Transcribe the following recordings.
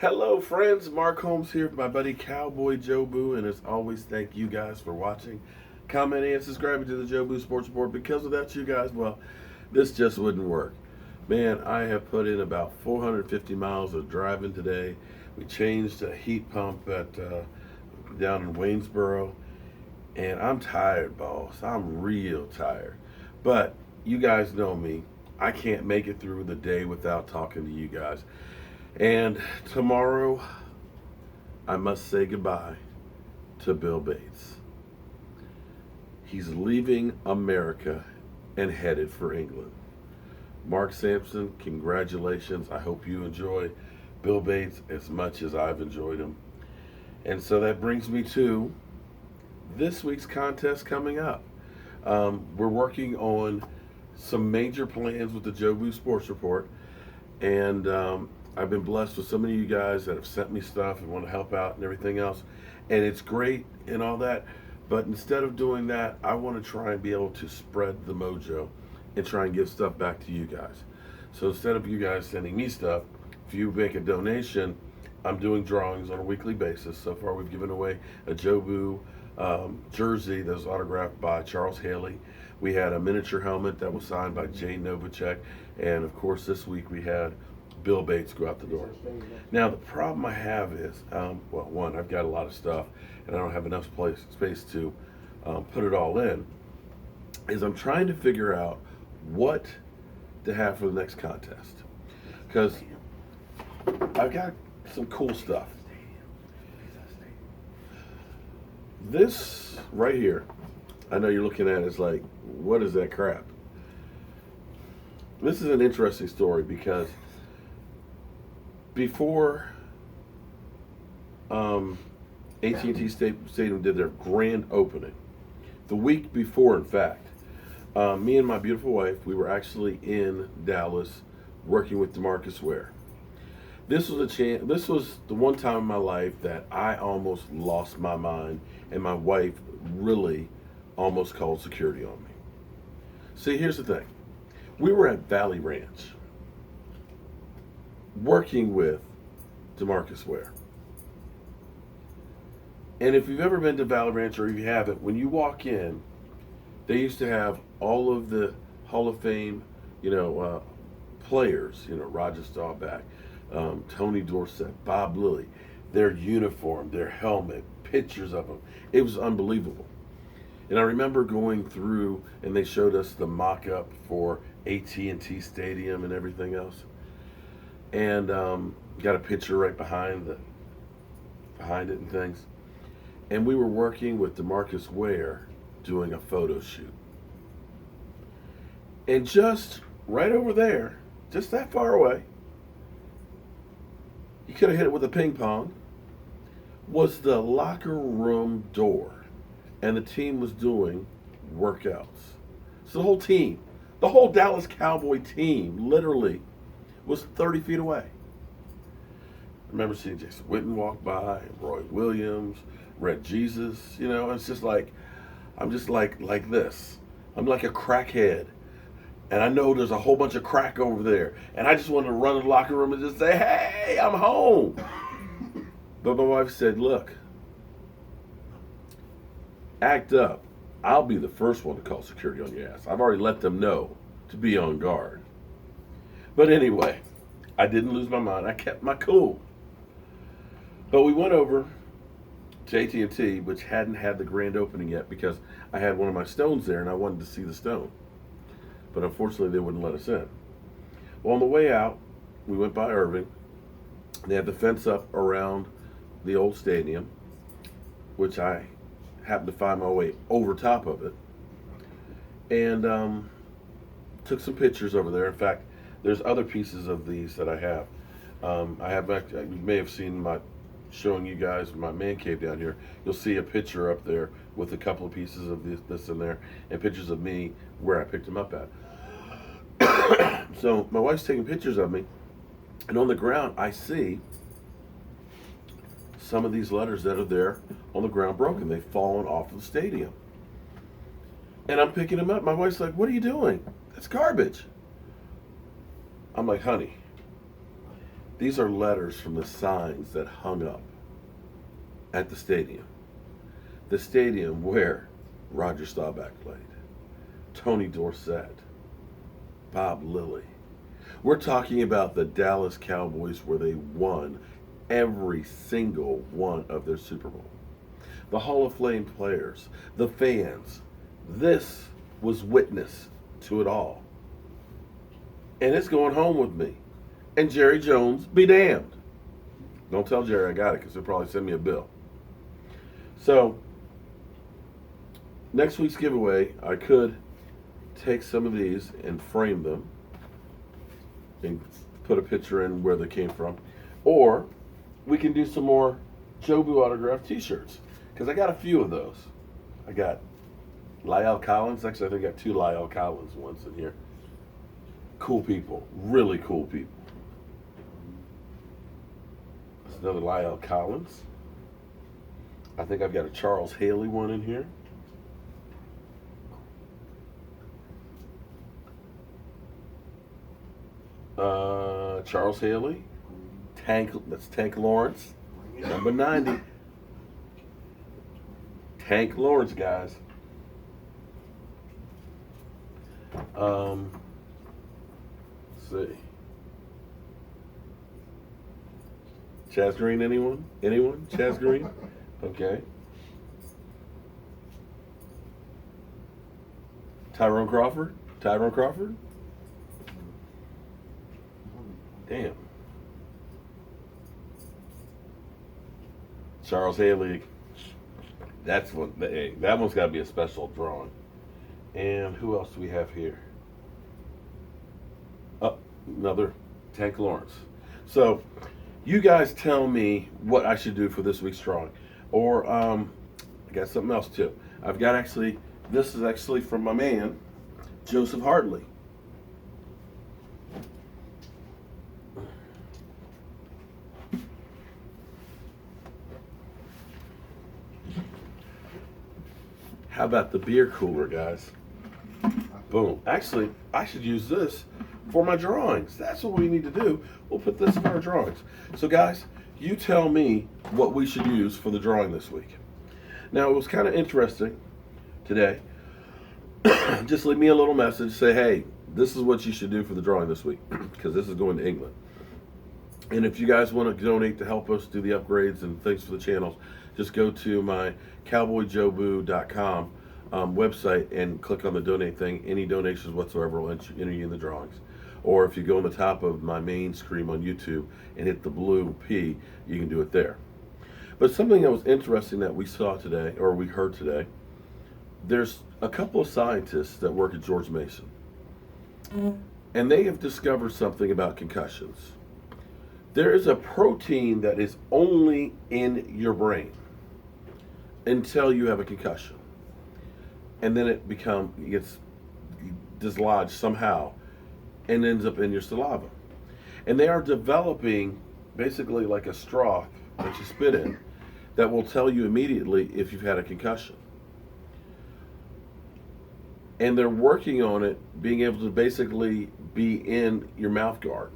Hello, friends. Mark Holmes here with my buddy Cowboy Jobu, and as always, thank you guys for watching, commenting, and subscribing to the Jobu Sports Report. Because without you guys, well, this just wouldn't work. Man, I have put in about 450 miles of driving today. We changed a heat pump at down in Waynesboro, and I'm tired, boss. I'm real tired. But you guys know me. I can't make it through the day without talking to you guys. And tomorrow, I must say goodbye to Bill Bates. He's leaving America and headed for England. Mark Sampson, congratulations. I hope you enjoy Bill Bates as much as I've enjoyed him. And so that brings me to this week's contest coming up. We're working on some major plans with the Jobu Sports Report, and I've been blessed with so many of you guys that have sent me stuff and want to help out and everything else. And it's great and all that. But instead of doing that, I want to try and be able to spread the mojo and try and give stuff back to you guys. So instead of you guys sending me stuff, if you make a donation, I'm doing drawings on a weekly basis. So far, we've given away a Jobu jersey that was autographed by Charles Haley. We had a miniature helmet that was signed by Jane Novacek. And of course, this week we had Bill Bates go out the door. Now, the problem I have is, well, one, I've got a lot of stuff, and I don't have enough space to put it all in, is I'm trying to figure out what to have for the next contest. Because I've got some cool stuff. This right here, I know you're looking at it, it's like, what is that crap? This is an interesting story because before AT&T Stadium did their grand opening, the week before, in fact, me and my beautiful wife, we were actually in Dallas working with DeMarcus Ware. This was This was the one time in my life that I almost lost my mind, and my wife really almost called security on me. See, here's the thing: we were at Valley Ranch working with DeMarcus Ware. And if you've ever been to Valley Ranch, or if you haven't, when you walk in, they used to have all of the Hall of Fame, players, Roger Staubach, Tony Dorsett, Bob Lilly, their uniform, their helmet, pictures of them. It was unbelievable. And I remember going through, and they showed us the mock-up for AT&T Stadium and everything else. And got a picture right behind it and things. And we were working with DeMarcus Ware doing a photo shoot. And just right over there, just that far away, you could have hit it with a ping pong, was the locker room door. And the team was doing workouts. So the whole team, the whole Dallas Cowboy team, literally was 30 feet away. I remember seeing Jason Witten walk by, and Roy Williams, Red Jesus. It's just like, I'm just like this. I'm like a crackhead. And I know there's a whole bunch of crack over there. And I just wanted to run to the locker room and just say, hey, I'm home. But my wife said, look, act up. I'll be the first one to call security on your ass. I've already let them know to be on guard. But anyway, I didn't lose my mind. I kept my cool. But we went over to AT&T, which hadn't had the grand opening yet, because I had one of my stones there and I wanted to see the stone. But unfortunately, they wouldn't let us in. Well, on the way out, we went by Irving. They had the fence up around the old stadium, which I happened to find my way over top of it. And took some pictures over there. In fact, there's other pieces of these that I have. You may have seen showing you guys my man cave down here. You'll see a picture up there with a couple of pieces of this in there, and pictures of me where I picked them up at. So my wife's taking pictures of me, and on the ground I see some of these letters that are there on the ground broken. They've fallen off of the stadium. And I'm picking them up. My wife's like, what are you doing? That's garbage. I'm like, honey, These are letters from the signs that hung up at the stadium. The stadium where Roger Staubach played, Tony Dorsett, Bob Lilly. We're talking about the Dallas Cowboys where they won every single one of their Super Bowl. The Hall of Fame players, the fans. This was witness to it all. And it's going home with me. And Jerry Jones be damned. Don't tell Jerry I got it because he'll probably send me a bill. So, next week's giveaway, I could take some of these and frame them and put a picture in where they came from. Or we can do some more Jobu autographed t-shirts because I got a few of those. I got Lyle Collins. Actually, I think I got 2 Lyle Collins ones in here. Cool people. Really cool people. There's another Lyle Collins. I think I've got a Charles Haley one in here. Charles Haley. That's Tank Lawrence. Number 90. Tank Lawrence, guys. Let's see. Chaz Green, anyone? Anyone? Chaz Green? Okay. Tyrone Crawford? Tyrone Crawford? Damn. Charles Haley. That's one. Hey, that one's got to be a special drawing. And who else do we have here? Oh, another Tank Lawrence. So, you guys tell me what I should do for this week's drawing. Or, I got something else too. I've got actually, this is actually from my man, Joseph Hartley. How about the beer cooler, guys? Boom. Actually, I should use this for my drawings. That's what we need to do. We'll put this in our drawings. So, guys, you tell me what we should use for the drawing this week. Now, it was kind of interesting today. Just leave me a little message. Say, hey, this is what you should do for the drawing this week because this is going to England. And if you guys want to donate to help us do the upgrades and things for the channels, just go to my cowboyjobu.com website and click on the donate thing. Any donations whatsoever will enter you in the drawings. Or if you go on the top of my main screen on YouTube and hit the blue P, you can do it there. But something that was interesting that we saw today, or we heard today, there's a couple of scientists that work at George Mason. And they have discovered something about concussions. There is a protein that is only in your brain until you have a concussion. And then it gets dislodged somehow and ends up in your saliva. And they are developing basically like a straw that you spit in that will tell you immediately if you've had a concussion. And they're working on it being able to basically be in your mouth guard.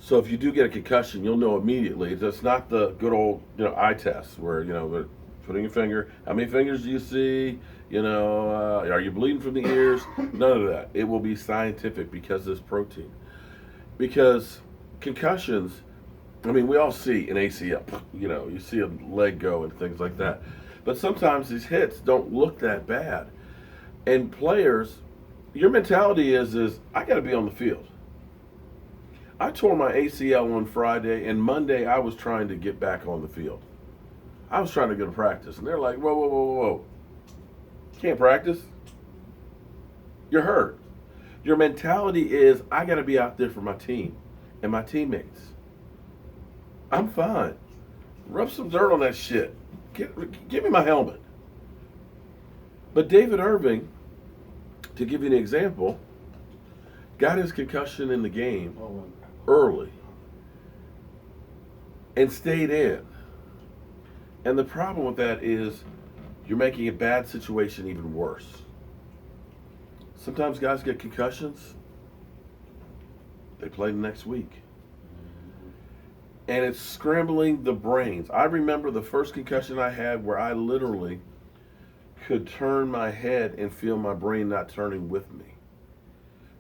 So if you do get a concussion, you'll know immediately. It's not the good old, eye test where, they're putting your finger. How many fingers do you see? Are you bleeding from the ears? None of that. It will be scientific because of this protein. Because concussions, we all see an ACL. You see a leg go and things like that. But sometimes these hits don't look that bad. And players, your mentality is I got to be on the field. I tore my ACL on Friday, and Monday I was trying to get back on the field. I was trying to go to practice, and they're like, whoa, whoa, whoa, whoa. You can't practice. You're hurt. Your mentality is, I got to be out there for my team and my teammates. I'm fine. Rub some dirt on that shit. Give me my helmet. But David Irving, to give you an example, got his concussion in the game early and stayed in. And the problem with that is you're making a bad situation even worse. Sometimes guys get concussions, they play the next week. and it's scrambling the brains. I remember the first concussion I had where I literally could turn my head and feel my brain not turning with me.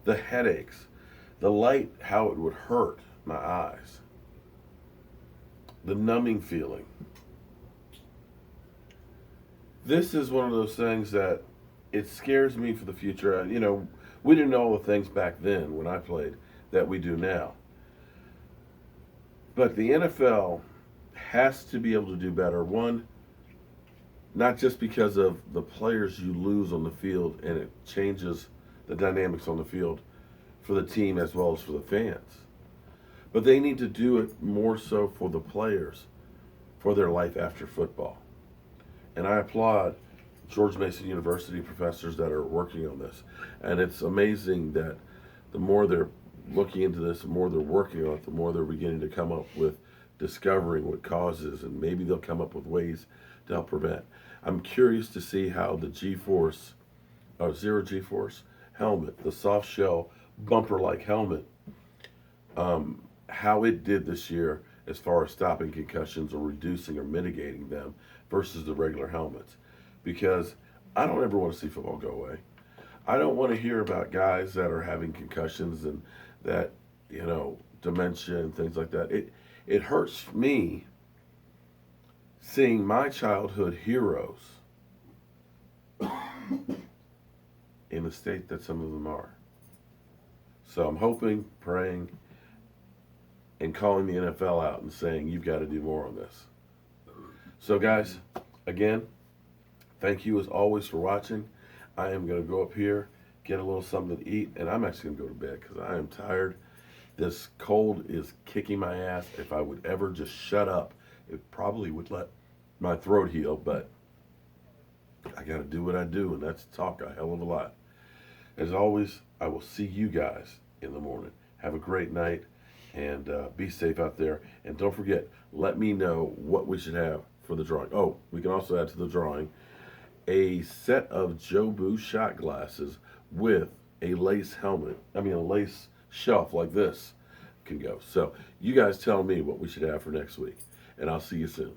The headaches, the light, how it would hurt my eyes, the numbing feeling. This is one of those things that it scares me for the future. We didn't know all the things back then when I played that we do now. But the NFL has to be able to do better. One, not just because of the players you lose on the field and it changes the dynamics on the field for the team as well as for the fans, but they need to do it more so for the players, for their life after football. And I applaud George Mason University professors that are working on this. And it's amazing that the more they're looking into this, the more they're working on it, the more they're beginning to come up with discovering what causes, and maybe they'll come up with ways to help prevent. I'm curious to see how the G-Force, or Zero G-Force helmet, the soft shell bumper-like helmet, how it did this year as far as stopping concussions or reducing or mitigating them versus the regular helmets. Because I don't ever want to see football go away. I don't want to hear about guys that are having concussions and that, dementia and things like that. It hurts me seeing my childhood heroes in the state that some of them are. So I'm hoping, praying, and calling the NFL out and saying, you've got to do more on this. So guys, again, thank you as always for watching. I am going to go up here, get a little something to eat, and I'm actually going to go to bed because I am tired. This cold is kicking my ass. If I would ever just shut up, it probably would let my throat heal, but I got to do what I do, and that's talk a hell of a lot. As always, I will see you guys in the morning. Have a great night, and be safe out there. And don't forget, let me know what we should have for the drawing. Oh, we can also add to the drawing a set of Jobu shot glasses with a lace a lace shelf like this can go. So you guys tell me what we should have for next week, and I'll see you soon.